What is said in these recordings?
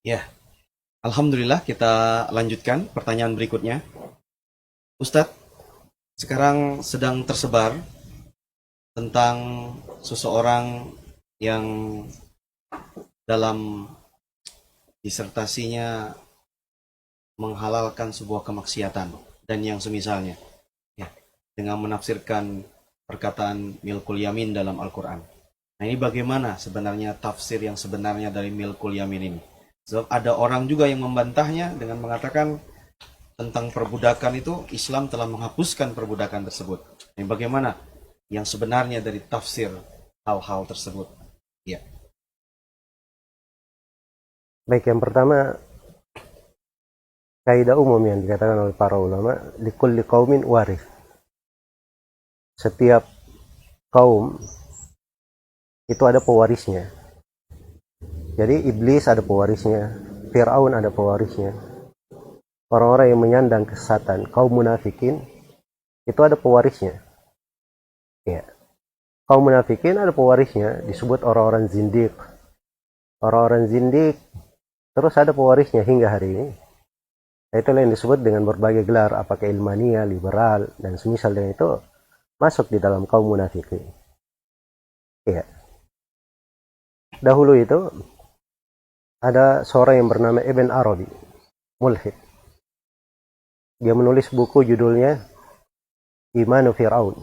Ya, alhamdulillah kita lanjutkan pertanyaan berikutnya. Ustadz, sekarang sedang tersebar tentang seseorang yang dalam disertasinya menghalalkan sebuah kemaksiatan dan yang semisalnya, ya, dengan menafsirkan perkataan milkul yamin dalam Al-Quran. Nah, ini bagaimana sebenarnya tafsir yang sebenarnya dari milkul yamin ini? Sebab ada orang juga yang membantahnya dengan mengatakan tentang perbudakan itu Islam telah menghapuskan perbudakan tersebut. Ini bagaimana yang sebenarnya dari tafsir hal-hal tersebut? Ya, Baik, yang pertama, kaidah umum yang dikatakan oleh para ulama, likulli qaumin waris. Setiap kaum itu ada pewarisnya. Jadi iblis ada pewarisnya, Fir'aun ada pewarisnya. Orang-orang yang menyandang kesesatan, kaum munafikin, itu ada pewarisnya. Ya. Kaum munafikin ada pewarisnya, disebut orang-orang zindik. Orang-orang zindik terus ada pewarisnya hingga hari ini. Itulah yang disebut dengan berbagai gelar, apakah ilmania, liberal, dan semisal dengan itu masuk di dalam kaum munafikin. Ya. Dahulu itu ada seorang yang bernama Ibn Arabi, mulhid. Dia menulis buku judulnya Imanu Fir'aun,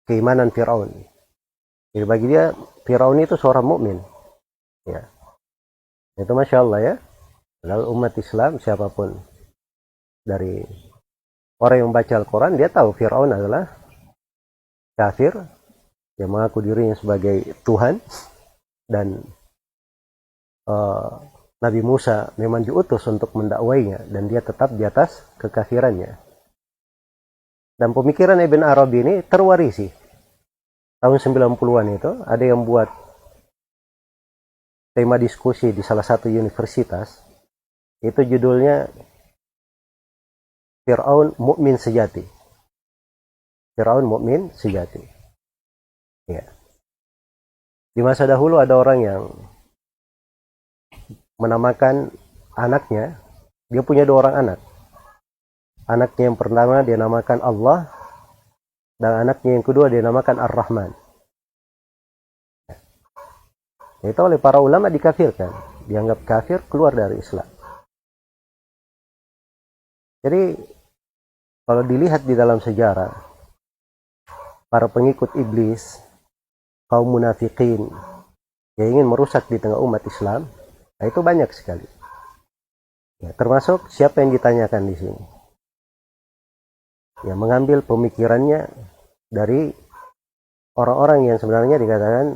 keimanan Fir'aun. Jadi bagi dia Fir'aun itu seorang mukmin. Ya. Itu Masya Allah ya. Lalu umat Islam siapapun dari orang yang baca Al-Quran, dia tahu Fir'aun adalah kafir yang mengaku dirinya sebagai Tuhan, dan Nabi Musa memang diutus untuk mendakwainya, dan dia tetap di atas kekafirannya. Dan pemikiran Ibn Arabi ini terwarisi. Tahun 90-an itu ada yang buat tema diskusi di salah satu universitas, itu judulnya Fir'aun mukmin sejati. Fir'aun mukmin sejati. Ya. Di masa dahulu ada orang yang menamakan anaknya, dia punya dua orang anak. Anaknya yang pertama dia namakan Allah, dan anaknya yang kedua dia namakan Ar-Rahman. Itu oleh para ulama dikafirkan, dianggap kafir, keluar dari Islam. Jadi kalau dilihat di dalam sejarah, para pengikut iblis, kaum munafikin yang ingin merusak di tengah umat Islam, nah itu banyak sekali. Ya, termasuk siapa yang ditanyakan di sini. Ya, mengambil pemikirannya dari orang-orang yang sebenarnya dikatakan,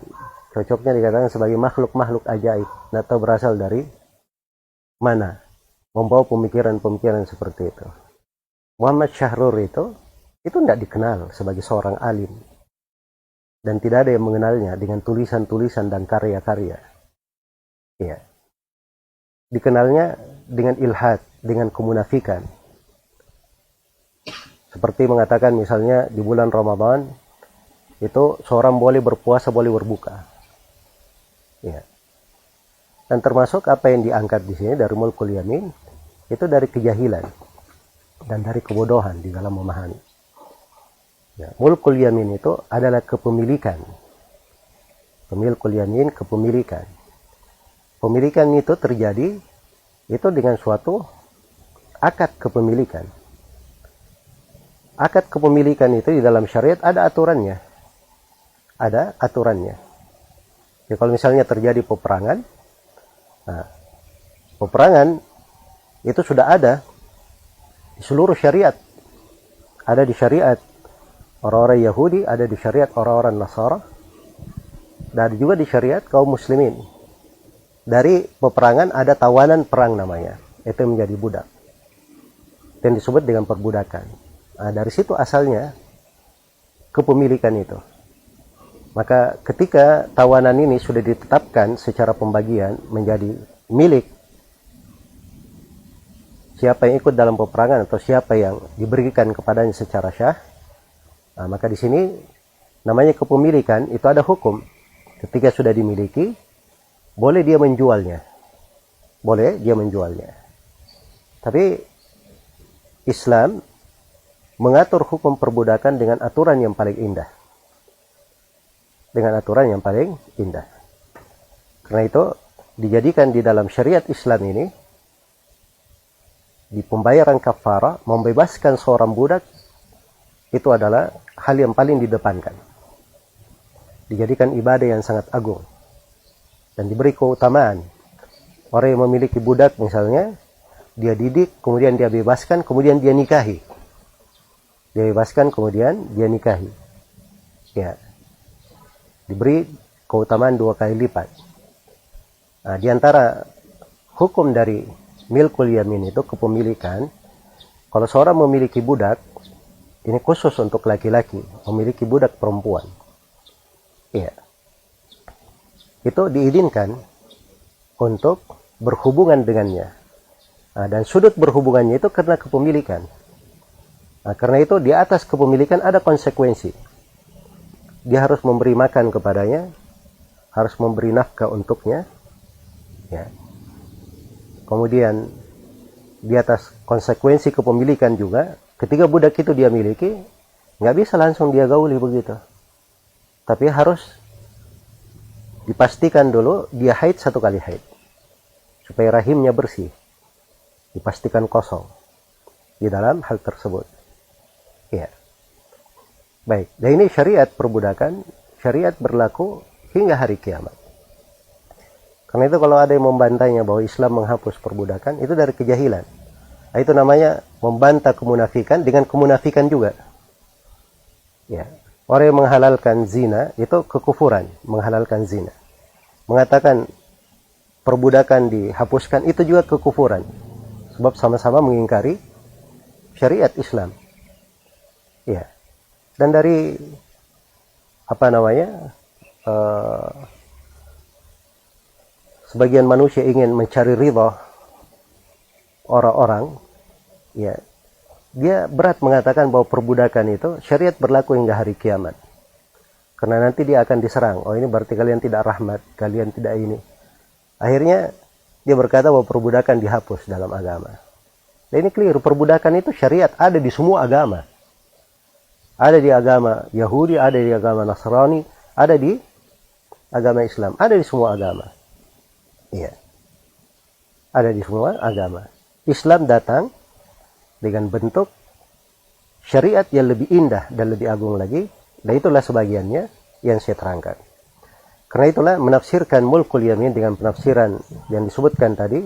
cocoknya dikatakan sebagai makhluk-makhluk ajaib, atau berasal dari mana, membawa pemikiran-pemikiran seperti itu. Muhammad Syahrur itu tidak dikenal sebagai seorang alim, dan tidak ada yang mengenalnya dengan tulisan-tulisan dan karya-karya. Ya. Dikenalnya dengan ilhad, dengan kemunafikan. Seperti mengatakan misalnya di bulan Ramadan itu seorang boleh berpuasa, boleh berbuka. Ya. Dan termasuk apa yang diangkat di sini dari mulkul yamin, itu dari kejahilan dan dari kebodohan di dalam memahami. Ya. Mulkul yamin itu adalah kepemilikan. Milkul yamin, kepemilikan. Pemilikan itu terjadi itu dengan suatu akad kepemilikan. Akad kepemilikan itu di dalam syariat ada aturannya. Ada aturannya. Ya, kalau misalnya terjadi peperangan, nah, peperangan itu sudah ada di seluruh syariat. Ada di syariat orang-orang Yahudi, ada di syariat orang-orang Nasara, dan juga di syariat kaum muslimin. Dari peperangan ada tawanan perang namanya, itu menjadi budak, yang disebut dengan perbudakan. Nah, dari situ asalnya kepemilikan itu. Maka ketika tawanan ini sudah ditetapkan secara pembagian menjadi milik siapa yang ikut dalam peperangan atau siapa yang diberikan kepadanya secara syah, nah, maka di sini namanya kepemilikan itu ada hukum. Ketika sudah dimiliki, boleh dia menjualnya. boleh dia menjualnya. Tapi Islam mengatur hukum perbudakan dengan aturan yang paling indah. Dengan aturan yang paling indah. Karena itu dijadikan di dalam syariat Islam ini, di pembayaran kafara, membebaskan seorang budak itu adalah hal yang paling didepankan. Dijadikan ibadah yang sangat agung dan diberi keutamaan. Orang yang memiliki budak misalnya, dia didik, kemudian dia bebaskan, kemudian dia nikahi. Dia bebaskan, kemudian dia nikahi. Ya, diberi keutamaan 2 kali lipat. Nah, di antara hukum dari milkul yamin itu kepemilikan. Kalau seorang memiliki budak, ini khusus untuk laki-laki, memiliki budak perempuan. Iya. Itu diizinkan untuk berhubungan dengannya. Nah, dan sudut berhubungannya itu karena kepemilikan. Nah, karena itu di atas kepemilikan ada konsekuensi. Dia harus memberi makan kepadanya, harus memberi nafkah untuknya. Ya. Kemudian di atas konsekuensi kepemilikan juga, ketika budak itu dia miliki, nggak bisa langsung dia gauli begitu. Tapi harus dipastikan dulu dia haid 1 kali haid. Supaya rahimnya bersih. Dipastikan kosong. Di dalam hal tersebut. Ya. Baik. Dan ini syariat perbudakan. Syariat berlaku hingga hari kiamat. Karena itu kalau ada yang membantahnya bahwa Islam menghapus perbudakan, itu dari kejahilan. Nah, itu namanya membantah kemunafikan dengan kemunafikan juga. Ya. Orang yang menghalalkan zina, itu kekufuran, menghalalkan zina. Mengatakan perbudakan dihapuskan, itu juga kekufuran. Sebab sama-sama mengingkari syariat Islam. Ya. Dan dari, sebagian manusia ingin mencari ridha orang-orang, ya, dia berat mengatakan bahwa perbudakan itu syariat berlaku hingga hari kiamat. Karena nanti dia akan diserang. Oh, ini berarti kalian tidak rahmat, kalian tidak ini. Akhirnya dia berkata bahwa perbudakan dihapus dalam agama. Dan ini keliru. Perbudakan itu syariat ada di semua agama. Ada di agama Yahudi, ada di agama Nasrani, ada di agama Islam, ada di semua agama. Iya. Ada di semua agama. Islam datang dengan bentuk syariat yang lebih indah dan lebih agung lagi. Dan itulah sebagiannya yang saya terangkan. Karena itulah menafsirkan mulkul yamin dengan penafsiran yang disebutkan tadi,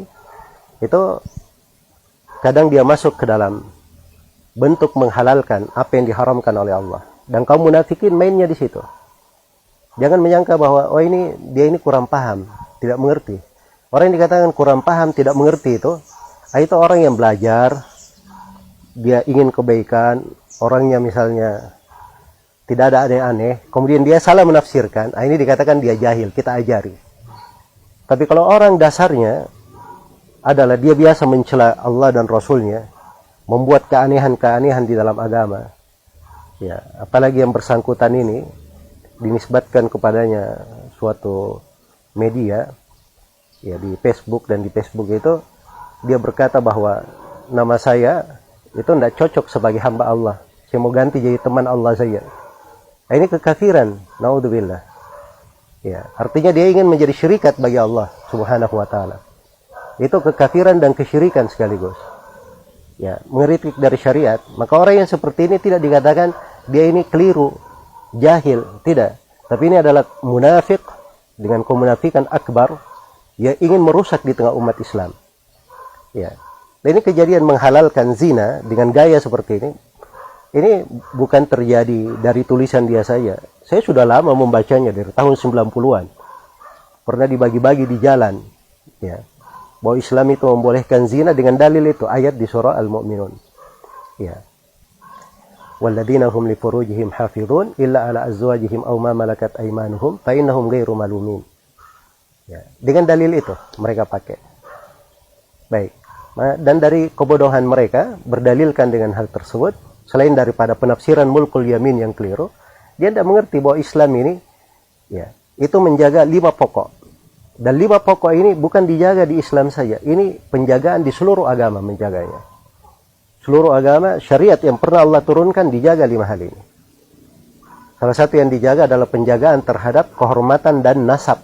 itu kadang dia masuk ke dalam bentuk menghalalkan apa yang diharamkan oleh Allah. Dan kaum munafikin mainnya di situ. Jangan menyangka bahwa oh ini dia ini kurang paham, tidak mengerti. Orang yang dikatakan kurang paham, tidak mengerti itu orang yang belajar, dia ingin kebaikan, orangnya misalnya tidak ada aneh-aneh, kemudian dia salah menafsirkan, ini dikatakan dia jahil, kita ajari. Tapi kalau orang dasarnya adalah dia biasa mencela Allah dan Rasulnya, membuat keanehan-keanehan di dalam agama, ya, apalagi yang bersangkutan ini dinisbatkan kepadanya suatu media, ya, di Facebook, dan di Facebook itu dia berkata bahwa nama saya itu tidak cocok sebagai hamba Allah, saya mau ganti jadi teman Allah saja. Nah, ini kekafiran, naudzubillah. Ya, artinya dia ingin menjadi syirikat bagi Allah Subhanahu wa taala. Itu kekafiran dan kesyirikan sekaligus. Ya, mengkritik dari syariat. Maka orang yang seperti ini tidak dikatakan dia ini keliru, jahil, tidak. Tapi ini adalah munafik dengan kemunafikan akbar, yang ingin merusak di tengah umat Islam. Ya. Dan ini kejadian menghalalkan zina dengan gaya seperti ini bukan terjadi dari tulisan dia saja. Saya sudah lama membacanya dari tahun 90-an. Pernah dibagi-bagi di jalan, ya, bahwa Islam itu membolehkan zina dengan dalil itu ayat di surah Al-Mu'minun. Ya. Walladzina hum li furujihim hafizun illa ala azwajihim aw ma malakat aymanuhum fa innahum ghairu malumin. Ya, dengan dalil itu mereka pakai. Baik. Dan dari kebodohan mereka berdalilkan dengan hal tersebut, selain daripada penafsiran mulkul yamin yang keliru, dia tidak mengerti bahwa Islam ini, ya, itu menjaga 5 pokok. Dan 5 pokok ini bukan dijaga di Islam saja. Ini penjagaan di seluruh agama menjaganya. Seluruh agama, syariat yang pernah Allah turunkan dijaga 5 hal ini. Salah satu yang dijaga adalah penjagaan terhadap kehormatan dan nasab.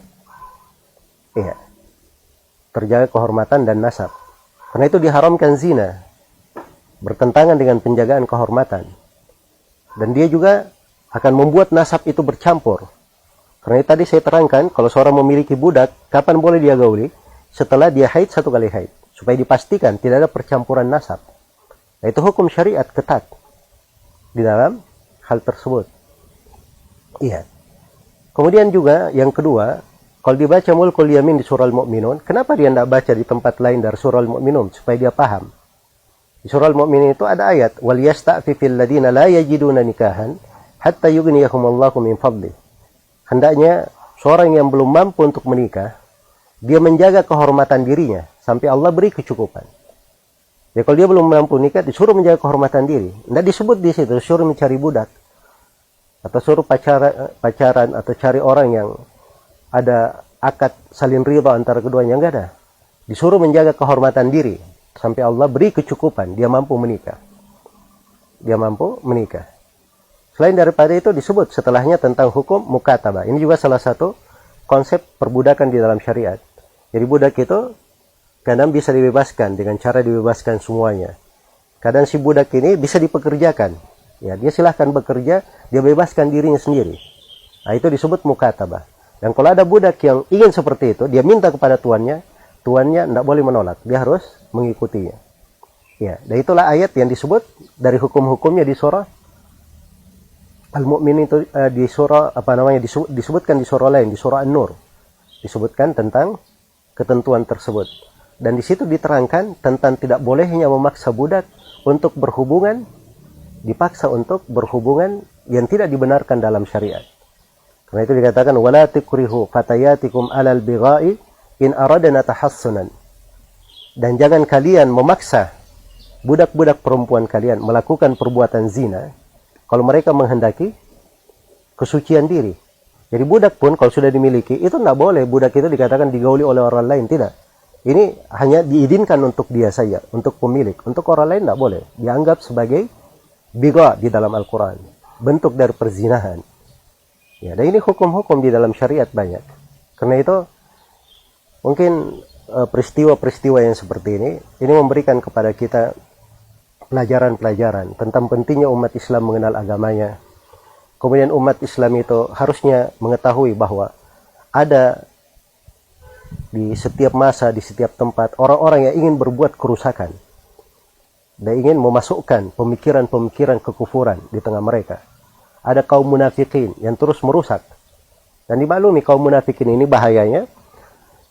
Iya. Terjaga kehormatan dan nasab. Karena itu diharamkan zina. Bertentangan dengan penjagaan kehormatan. Dan dia juga akan membuat nasab itu bercampur. Karena tadi saya terangkan, kalau seorang memiliki budak, kapan boleh dia gauli? Setelah dia haid 1 kali haid. Supaya dipastikan tidak ada percampuran nasab. Nah, itu hukum syariat ketat di dalam hal tersebut. Iya. Kemudian juga yang kedua, kalau dibaca Mulkul Yamin di surah Al-Mu'minun, kenapa dia tidak baca di tempat lain dari surah Al-Mu'minun supaya dia paham? Di surah Al-Mu'minun itu ada ayat, "Wal yasta'fifil ladina la yajiduna nikahan hatta yughniyahumullahu min fadli." Hendaknya seorang yang belum mampu untuk menikah, dia menjaga kehormatan dirinya sampai Allah beri kecukupan. Ya kalau dia belum mampu nikah, disuruh menjaga kehormatan diri. Tidak disebut di situ, disuruh mencari budak. Atau suruh pacaran atau cari orang yang ada akad saling ridha antara keduanya, enggak ada. Disuruh menjaga kehormatan diri sampai Allah beri kecukupan, dia mampu menikah. Dia mampu menikah. Selain daripada itu disebut setelahnya tentang hukum mukatabah. Ini juga salah satu konsep perbudakan di dalam syariat. Jadi budak itu kadang bisa dibebaskan dengan cara dibebaskan semuanya. Kadang si budak ini bisa dipekerjakan. Ya, dia silahkan bekerja, dia bebaskan dirinya sendiri. Nah, itu disebut mukatabah. Dan kalau ada budak yang ingin seperti itu, dia minta kepada tuannya tidak boleh menolak, dia harus mengikutinya. Ya, dan itulah ayat yang disebut dari hukum-hukumnya di surah Al-Mu'min itu di surah disebutkan di surah lain, di surah An-Nur. Disebutkan tentang ketentuan tersebut. Dan di situ diterangkan tentang tidak bolehnya memaksa budak untuk berhubungan, dipaksa untuk berhubungan yang tidak dibenarkan dalam syariat. Karena itu dikatakan wala tukrihu fatayatikum 'alal bigha'i in aradna tahassunan. Dan jangan kalian memaksa budak-budak perempuan kalian melakukan perbuatan zina kalau mereka menghendaki kesucian diri. Jadi budak pun kalau sudah dimiliki itu tidak boleh budak itu dikatakan digauli oleh orang lain, tidak. Ini hanya diizinkan untuk dia saja, untuk pemilik. Untuk orang lain tidak boleh. Dianggap sebagai bigha di dalam Al-Quran, bentuk dari perzinahan. Ya, dan ini hukum-hukum di dalam syariat banyak. Karena itu mungkin peristiwa-peristiwa yang seperti ini memberikan kepada kita pelajaran-pelajaran tentang pentingnya umat Islam mengenal agamanya. Kemudian umat Islam itu harusnya mengetahui bahwa ada di setiap masa, di setiap tempat orang-orang yang ingin berbuat kerusakan dan ingin memasukkan pemikiran-pemikiran kekufuran di tengah mereka. Ada kaum munafikin yang terus merusak. Dan dimaklumi kaum munafikin ini bahayanya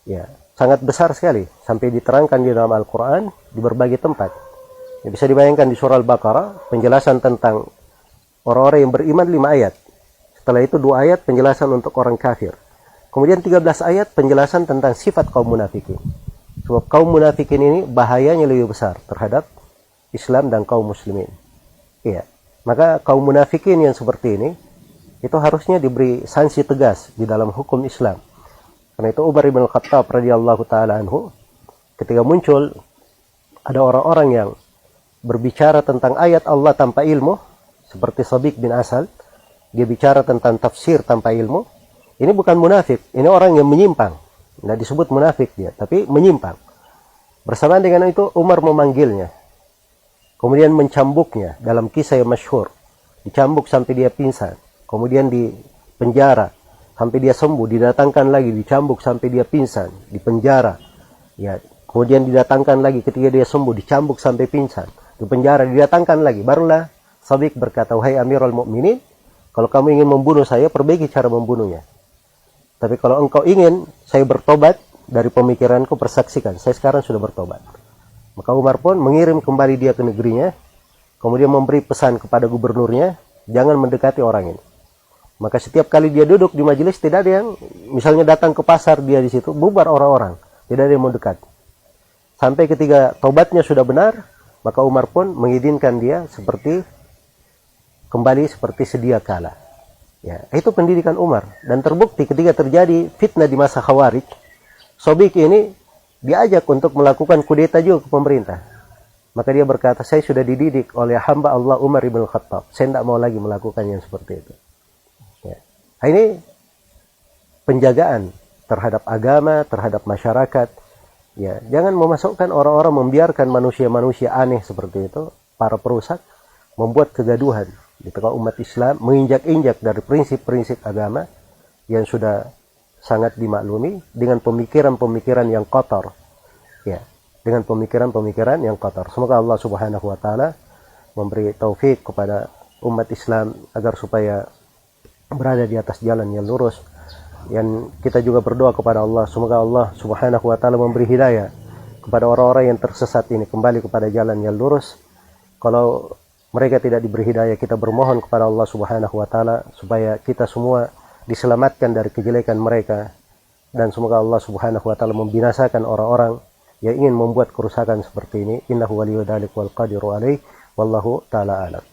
ya sangat besar sekali sampai diterangkan di dalam Al-Quran di berbagai tempat. Ya, bisa dibayangkan di surah Al-Baqarah penjelasan tentang orang-orang yang beriman 5 ayat. Setelah itu 2 ayat penjelasan untuk orang kafir. Kemudian 13 ayat penjelasan tentang sifat kaum munafikin. Sebab kaum munafikin ini bahayanya lebih besar terhadap Islam dan kaum muslimin. Iya. Maka kaum munafikin yang seperti ini itu harusnya diberi sanksi tegas di dalam hukum Islam. Karena itu Umar bin Khattab radhiyallahu taala anhu ketika muncul ada orang-orang yang berbicara tentang ayat Allah tanpa ilmu seperti Sabiq bin Asal, dia bicara tentang tafsir tanpa ilmu. Ini bukan munafik, ini orang yang menyimpang. Tidak disebut munafik dia, tapi menyimpang. Bersamaan dengan itu Umar memanggilnya. Kemudian mencambuknya dalam kisah yang masyhur. Dicambuk sampai dia pingsan. Kemudian dipenjara sampai dia sembuh, didatangkan lagi, dicambuk sampai dia pingsan, dipenjara. Ya, kemudian didatangkan lagi ketika dia sembuh, dicambuk sampai pingsan, dipenjara, didatangkan lagi. Barulah Sabiq berkata, "Wahai Amirul Mukminin, kalau kamu ingin membunuh saya, perbaiki cara membunuhnya. Tapi kalau engkau ingin saya bertobat dari pemikiranku, persaksikan, saya sekarang sudah bertobat." Maka Umar pun mengirim kembali dia ke negerinya, kemudian memberi pesan kepada gubernurnya, jangan mendekati orang ini. Maka setiap kali dia duduk di majelis, tidak ada yang, misalnya datang ke pasar dia di situ, bubar orang-orang, tidak ada yang mau dekat. Sampai ketika tobatnya sudah benar, maka Umar pun mengizinkan dia kembali seperti sedia kala. Ya, itu pendidikan Umar. Dan terbukti ketika terjadi fitnah di masa Khawarij, Sobik ini diajak untuk melakukan kudeta juga ke pemerintah. Maka dia berkata, saya sudah dididik oleh hamba Allah Umar ibn Khattab. Saya tidak mau lagi melakukan yang seperti itu. Ya. Nah, ini penjagaan terhadap agama, terhadap masyarakat. Ya, jangan memasukkan orang-orang, membiarkan manusia-manusia aneh seperti itu, para perusak, membuat kegaduhan di tengah umat Islam, menginjak-injak dari prinsip-prinsip agama yang sudah sangat dimaklumi dengan pemikiran-pemikiran yang kotor. Ya, dengan pemikiran-pemikiran yang kotor. Semoga Allah Subhanahu wa taala memberi taufik kepada umat Islam agar supaya berada di atas jalan yang lurus. Dan kita juga berdoa kepada Allah, semoga Allah Subhanahu wa taala memberi hidayah kepada orang-orang yang tersesat ini kembali kepada jalan yang lurus. Kalau mereka tidak diberi hidayah, kita bermohon kepada Allah Subhanahu wa taala supaya kita semua diselamatkan dari kejelekan mereka, dan semoga Allah Subhanahu wa taala membinasakan orang-orang yang ingin membuat kerusakan seperti ini. Innahu waliyyu dzalik wal qadiru alaih, wallahu taala alam.